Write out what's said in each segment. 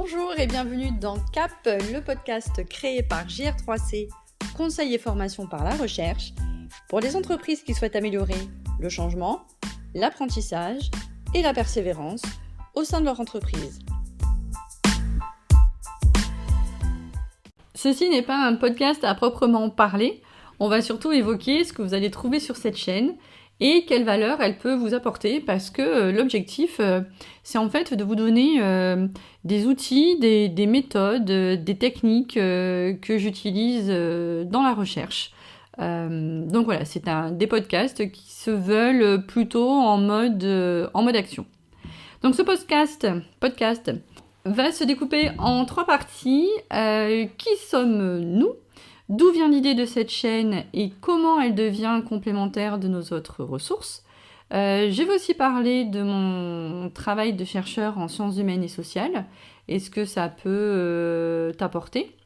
Bonjour et bienvenue dans CAP, le podcast créé par JR3C, conseil et formation par la recherche, pour les entreprises qui souhaitent améliorer le changement, l'apprentissage et la persévérance au sein de leur entreprise. Ceci n'est pas un podcast à proprement parler, on va surtout évoquer ce que vous allez trouver sur cette chaîne et quelle valeur elle peut vous apporter, parce que l'objectif, c'est en fait de vous donner des outils, des méthodes, des techniques que j'utilise dans la recherche. Donc voilà, c'est des podcasts qui se veulent plutôt en mode action. Donc ce podcast va se découper en 3 parties. Qui sommes-nous ? D'où vient l'idée de cette chaîne et comment elle devient complémentaire de nos autres ressources. Je vais aussi parler de mon travail de chercheur en sciences humaines et sociales et ce que ça peut t'apporter.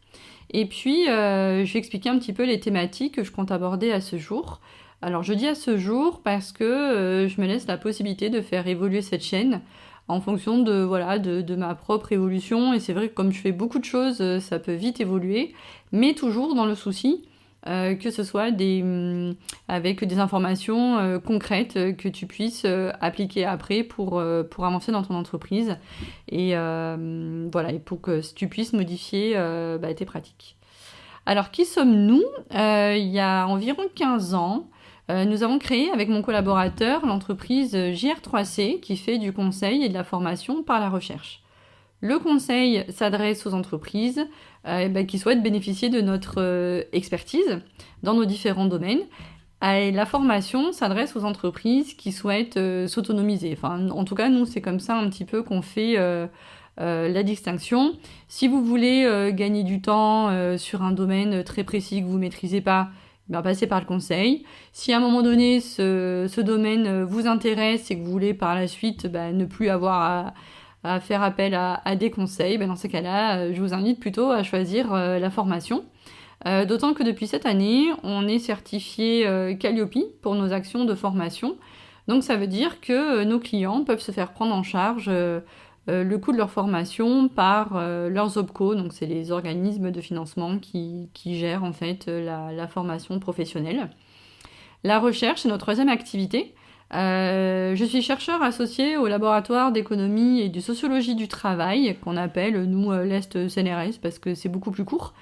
Et puis, je vais expliquer un petit peu les thématiques que je compte aborder à ce jour. Alors, je dis à ce jour parce que je me laisse la possibilité de faire évoluer cette chaîne en fonction de ma propre évolution. Et c'est vrai que comme je fais beaucoup de choses, ça peut vite évoluer, mais toujours dans le souci que ce soit avec des informations concrètes que tu puisses appliquer après pour avancer dans ton entreprise et, et pour que tu puisses modifier tes pratiques. Alors, qui sommes-nous ? Il y a environ 15 ans, nous avons créé avec mon collaborateur l'entreprise JR3C qui fait du conseil et de la formation par la recherche. Le conseil s'adresse aux entreprises qui souhaitent bénéficier de notre expertise dans nos différents domaines. Et la formation s'adresse aux entreprises qui souhaitent s'autonomiser. Enfin, en tout cas, nous, c'est comme ça un petit peu qu'on fait la distinction. Si vous voulez gagner du temps sur un domaine très précis que vous ne maîtrisez pas, passez par le conseil. Si à un moment donné, ce domaine vous intéresse et que vous voulez par la suite ne plus avoir à faire appel à des conseils, dans ces cas-là, je vous invite plutôt à choisir la formation. D'autant que depuis cette année, on est certifié Calliope pour nos actions de formation. Donc ça veut dire que nos clients peuvent se faire prendre en charge le coût de leur formation par leurs OPCO, donc c'est les organismes de financement qui gèrent en fait la formation professionnelle. La recherche, c'est notre 3e activité. Je suis chercheur associé au laboratoire d'économie et de sociologie du travail, qu'on appelle, nous, l'Est CNRS, parce que c'est beaucoup plus court.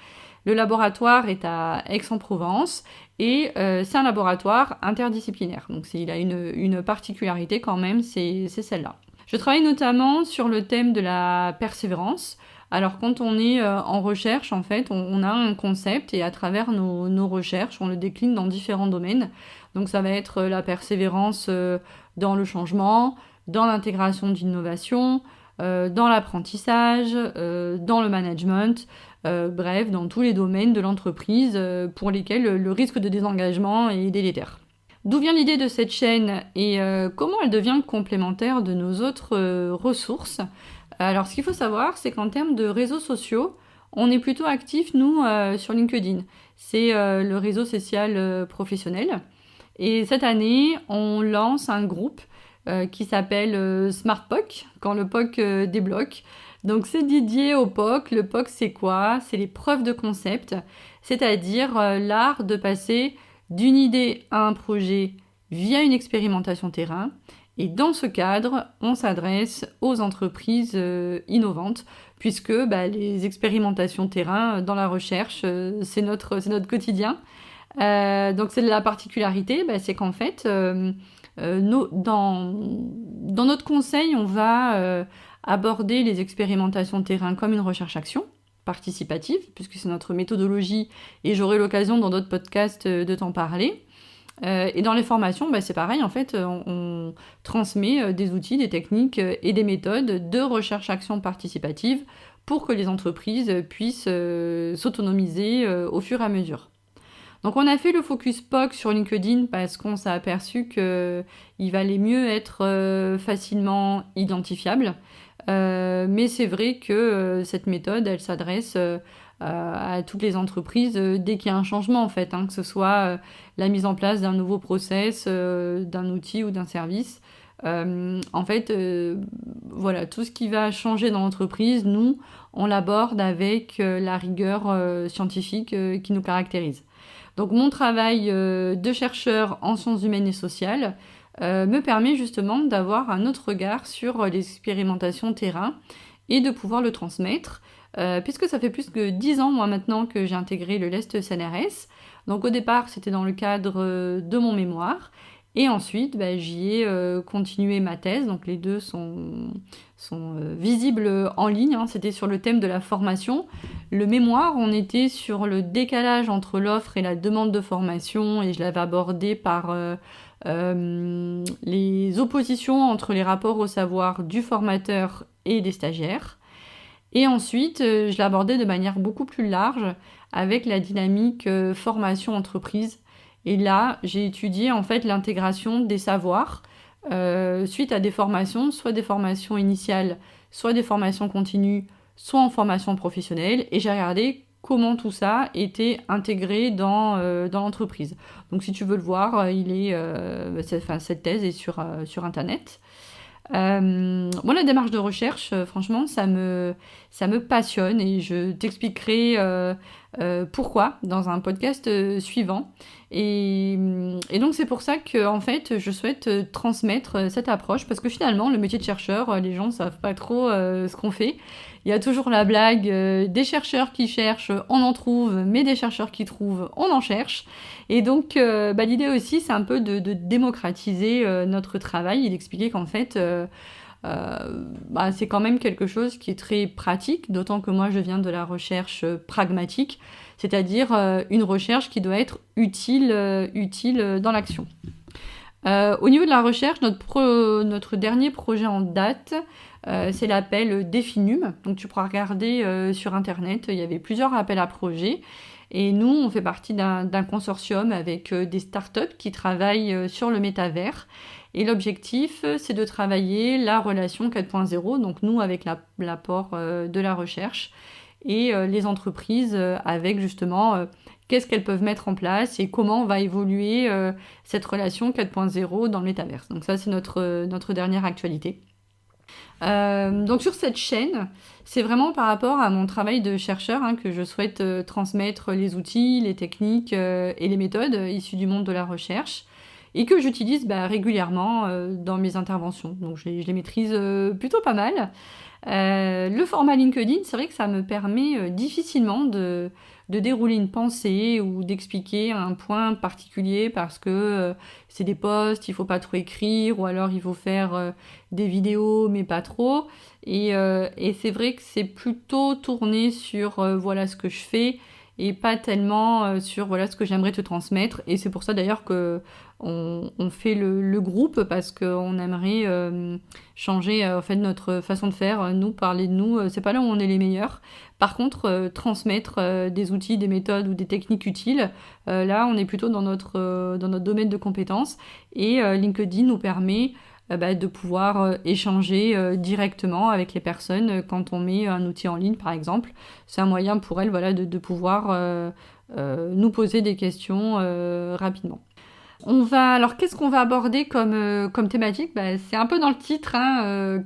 Le laboratoire est à Aix-en-Provence et c'est un laboratoire interdisciplinaire. Donc il a une particularité quand même, c'est celle-là. Je travaille notamment sur le thème de la persévérance. Alors quand on est en recherche, en fait, on a un concept et à travers nos recherches, on le décline dans différents domaines. Donc ça va être la persévérance dans le changement, dans l'intégration d'innovation, dans l'apprentissage, dans le management, bref, dans tous les domaines de l'entreprise pour lesquels le risque de désengagement est délétère. D'où vient l'idée de cette chaîne et comment elle devient complémentaire de nos autres ressources ? Alors, ce qu'il faut savoir, c'est qu'en termes de réseaux sociaux, on est plutôt actifs, nous, sur LinkedIn. C'est le réseau social professionnel. Et cette année, on lance un groupe qui s'appelle Smart POC, quand le POC débloque. Donc, c'est dédié au POC. Le POC, c'est quoi ? C'est les preuves de concept, c'est-à-dire l'art de passer d'une idée à un projet via une expérimentation terrain. Et dans ce cadre, on s'adresse aux entreprises innovantes, puisque les expérimentations terrain dans la recherche, c'est notre quotidien. Donc c'est la particularité, c'est qu'en fait, dans notre conseil, on va aborder les expérimentations terrain comme une recherche-action participative, puisque c'est notre méthodologie, et j'aurai l'occasion dans d'autres podcasts de t'en parler. Et dans les formations, c'est pareil, en fait, on transmet des outils, des techniques et des méthodes de recherche-action participative pour que les entreprises puissent s'autonomiser au fur et à mesure. Donc on a fait le focus POC sur LinkedIn parce qu'on s'est aperçu qu'il valait mieux être facilement identifiable. Mais c'est vrai que cette méthode, elle s'adresse à toutes les entreprises dès qu'il y a un changement, en fait, que ce soit la mise en place d'un nouveau process, d'un outil ou d'un service. En fait, voilà, tout ce qui va changer dans l'entreprise, nous, on l'aborde avec la rigueur scientifique qui nous caractérise. Donc mon travail de chercheur en sciences humaines et sociales me permet justement d'avoir un autre regard sur les expérimentations terrain et de pouvoir le transmettre, puisque ça fait plus que 10 ans, moi, maintenant, que j'ai intégré le LEST CNRS. Donc au départ, c'était dans le cadre de mon mémoire, et ensuite, j'y ai continué ma thèse, donc les deux sont visibles en ligne, hein. C'était sur le thème de la formation. Le mémoire, on était sur le décalage entre l'offre et la demande de formation, et je l'avais abordé par les oppositions entre les rapports au savoir du formateur et des stagiaires. Et ensuite, je l'ai abordé de manière beaucoup plus large avec la dynamique formation-entreprise. Et là, j'ai étudié en fait l'intégration des savoirs suite à des formations, soit des formations initiales, soit des formations continues, soit en formation professionnelle. Et j'ai regardé comment tout ça était intégré dans l'entreprise. Donc si tu veux le voir, cette thèse est sur Internet. Moi, la démarche de recherche, franchement, ça me passionne et je t'expliquerai pourquoi dans un podcast suivant. Et donc, c'est pour ça que, en fait, je souhaite transmettre cette approche parce que finalement, le métier de chercheur, les gens ne savent pas trop ce qu'on fait. Il y a toujours la blague des chercheurs qui cherchent, on en trouve, mais des chercheurs qui trouvent, on en cherche. Et donc, l'idée aussi, c'est un peu de démocratiser notre travail et d'expliquer qu'en fait, c'est quand même quelque chose qui est très pratique, d'autant que moi, je viens de la recherche pragmatique, c'est-à-dire une recherche qui doit être utile dans l'action. Au niveau de la recherche, notre dernier projet en date, c'est l'appel Definum. Donc tu pourras regarder sur Internet, il y avait plusieurs appels à projets. Et nous, on fait partie d'un consortium avec des startups qui travaillent sur le métavers. Et l'objectif, c'est de travailler la relation 4.0, donc nous avec l'apport de la recherche, et les entreprises avec justement qu'est-ce qu'elles peuvent mettre en place et comment va évoluer cette relation 4.0 dans le métavers. Donc ça, c'est notre dernière actualité. Donc sur cette chaîne, c'est vraiment par rapport à mon travail de chercheur que je souhaite transmettre les outils, les techniques et les méthodes issues du monde de la recherche et que j'utilise régulièrement dans mes interventions. Donc je les maîtrise plutôt pas mal. Le format LinkedIn, c'est vrai que ça me permet difficilement de dérouler une pensée ou d'expliquer un point particulier parce que c'est des posts, il faut pas trop écrire ou alors il faut faire des vidéos mais pas trop. Et c'est vrai que c'est plutôt tourné sur voilà ce que je fais et pas tellement sur voilà ce que j'aimerais te transmettre. Et c'est pour ça d'ailleurs que on fait le groupe parce qu'on aimerait changer en fait notre façon de faire. Nous, parler de nous, c'est pas là où on est les meilleurs. Par contre, transmettre des outils, des méthodes ou des techniques utiles, là, on est plutôt dans notre domaine de compétences. Et LinkedIn nous permet de pouvoir échanger directement avec les personnes quand on met un outil en ligne, par exemple. C'est un moyen pour elles de pouvoir nous poser des questions rapidement. Alors, qu'est-ce qu'on va aborder comme thématique ? C'est un peu dans le titre,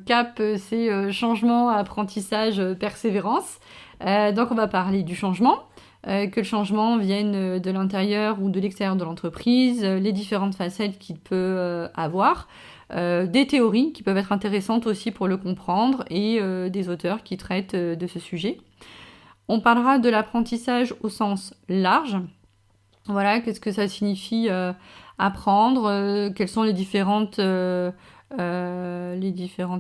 CAP, c'est changement, apprentissage, persévérance. Donc, on va parler du changement, que le changement vienne de l'intérieur ou de l'extérieur de l'entreprise, les différentes facettes qu'il peut avoir, des théories qui peuvent être intéressantes aussi pour le comprendre et des auteurs qui traitent de ce sujet. On parlera de l'apprentissage au sens large. Voilà, qu'est-ce que ça signifie apprendre, quelles sont les différentes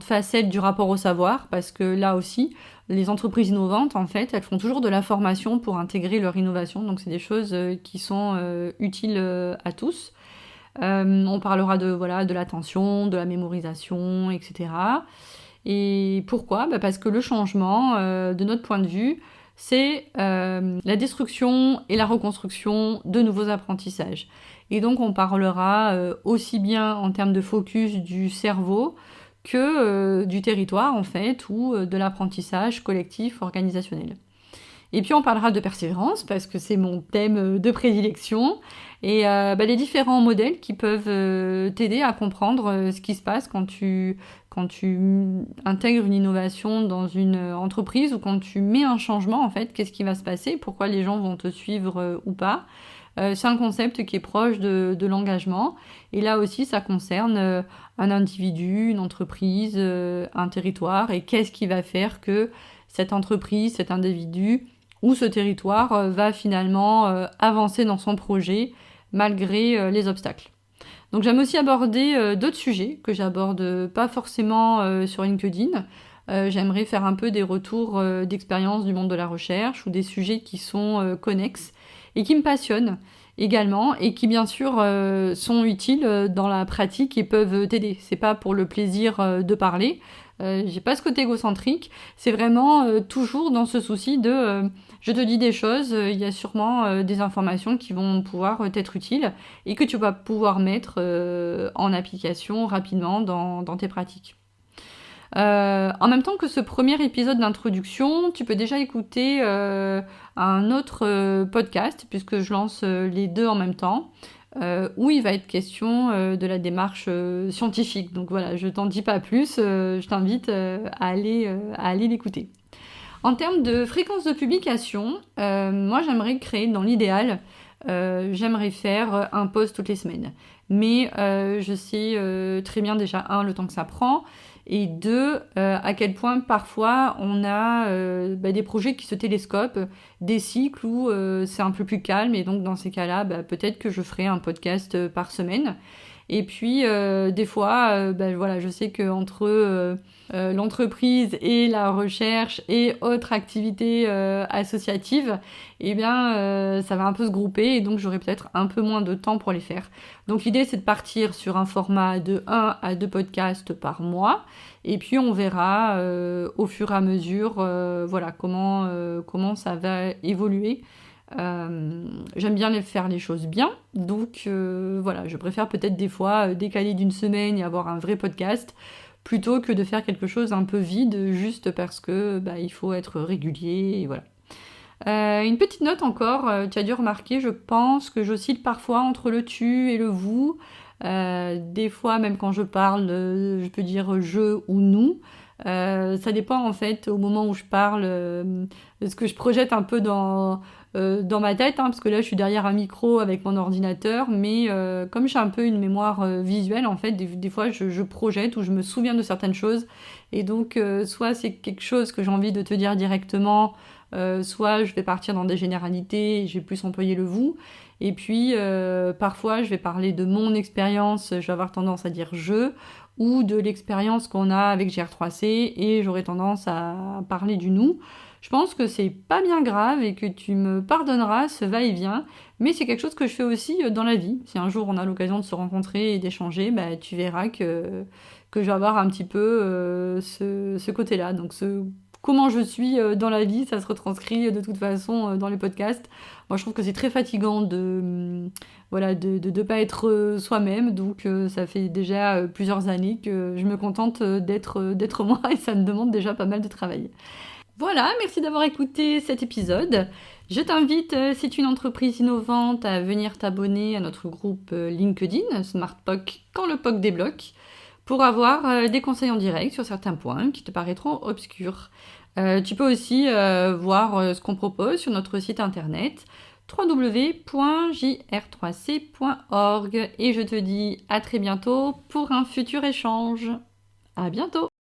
facettes du rapport au savoir, parce que là aussi, les entreprises innovantes, en fait, elles font toujours de la formation pour intégrer leur innovation, donc c'est des choses qui sont utiles à tous. On parlera de l'attention, de la mémorisation, etc. Et pourquoi ? Parce que le changement, de notre point de vue, c'est la destruction et la reconstruction de nouveaux apprentissages. Et donc on parlera aussi bien en termes de focus du cerveau que du territoire en fait, ou de l'apprentissage collectif organisationnel. Et puis on parlera de persévérance parce que c'est mon thème de prédilection et les différents modèles qui peuvent t'aider à comprendre ce qui se passe quand tu intègres une innovation dans une entreprise ou quand tu mets un changement en fait, qu'est-ce qui va se passer, pourquoi les gens vont te suivre ou pas. C'est un concept qui est proche de l'engagement et là aussi ça concerne un individu, une entreprise, un territoire et qu'est-ce qui va faire que cette entreprise, cet individu où ce territoire va finalement avancer dans son projet malgré les obstacles. Donc j'aime aussi aborder d'autres sujets que j'aborde pas forcément sur LinkedIn. J'aimerais faire un peu des retours d'expérience du monde de la recherche ou des sujets qui sont connexes et qui me passionnent également et qui bien sûr sont utiles dans la pratique et peuvent t'aider. C'est pas pour le plaisir de parler. J'ai pas ce côté égocentrique, c'est vraiment toujours dans ce souci de je te dis des choses, il y a sûrement des informations qui vont pouvoir t'être utiles et que tu vas pouvoir mettre en application rapidement dans tes pratiques. En même temps que ce premier épisode d'introduction, tu peux déjà écouter un autre podcast, puisque je lance les deux en même temps, où il va être question de la démarche scientifique. Donc voilà, je t'en dis pas plus, je t'invite à aller l'écouter. En termes de fréquence de publication, moi j'aimerais créer, dans l'idéal, j'aimerais faire un post toutes les semaines. Mais je sais très bien déjà, le temps que ça prend, et deux, à quel point parfois on a des projets qui se télescopent, des cycles où c'est un peu plus calme, et donc dans ces cas-là, peut-être que je ferai un podcast par semaine. Et puis des fois, voilà, je sais qu'entre l'entreprise et la recherche et autres activités associatives, ça va un peu se grouper et donc j'aurai peut-être un peu moins de temps pour les faire. Donc l'idée c'est de partir sur un format de 1 à 2 podcasts par mois et puis on verra au fur et à mesure comment ça va évoluer. J'aime bien faire les choses bien, donc je préfère peut-être des fois décaler d'une semaine et avoir un vrai podcast plutôt que de faire quelque chose un peu vide juste parce que il faut être régulier et voilà. Une petite note encore, tu as dû remarquer, je pense que j'oscille parfois entre le tu et le vous. Des fois, même quand je parle, je peux dire je ou nous. Ça dépend en fait au moment où je parle de ce que je projette un peu dans ma tête, parce que là je suis derrière un micro avec mon ordinateur, mais comme j'ai un peu une mémoire visuelle en fait, des fois je projette ou je me souviens de certaines choses et donc soit c'est quelque chose que j'ai envie de te dire directement, soit je vais partir dans des généralités et je vais plus employer le vous. Et puis parfois je vais parler de mon expérience, je vais avoir tendance à dire je, ou de l'expérience qu'on a avec GR3C et j'aurai tendance à parler du nous. Je pense que c'est pas bien grave et que tu me pardonneras ce va-et-vient, mais c'est quelque chose que je fais aussi dans la vie. Si un jour on a l'occasion de se rencontrer et d'échanger, tu verras que je vais avoir un petit peu ce côté-là. Donc comment je suis dans la vie, ça se retranscrit de toute façon dans les podcasts. Moi, je trouve que c'est très fatigant de pas être soi-même. Donc, ça fait déjà plusieurs années que je me contente d'être moi et ça me demande déjà pas mal de travail. Voilà, merci d'avoir écouté cet épisode. Je t'invite, si tu es une entreprise innovante, à venir t'abonner à notre groupe LinkedIn, SmartPOC, quand le POC débloque, pour avoir des conseils en direct sur certains points qui te paraîtront obscurs. Tu peux aussi voir ce qu'on propose sur notre site internet www.jr3c.org et je te dis à très bientôt pour un futur échange. À bientôt!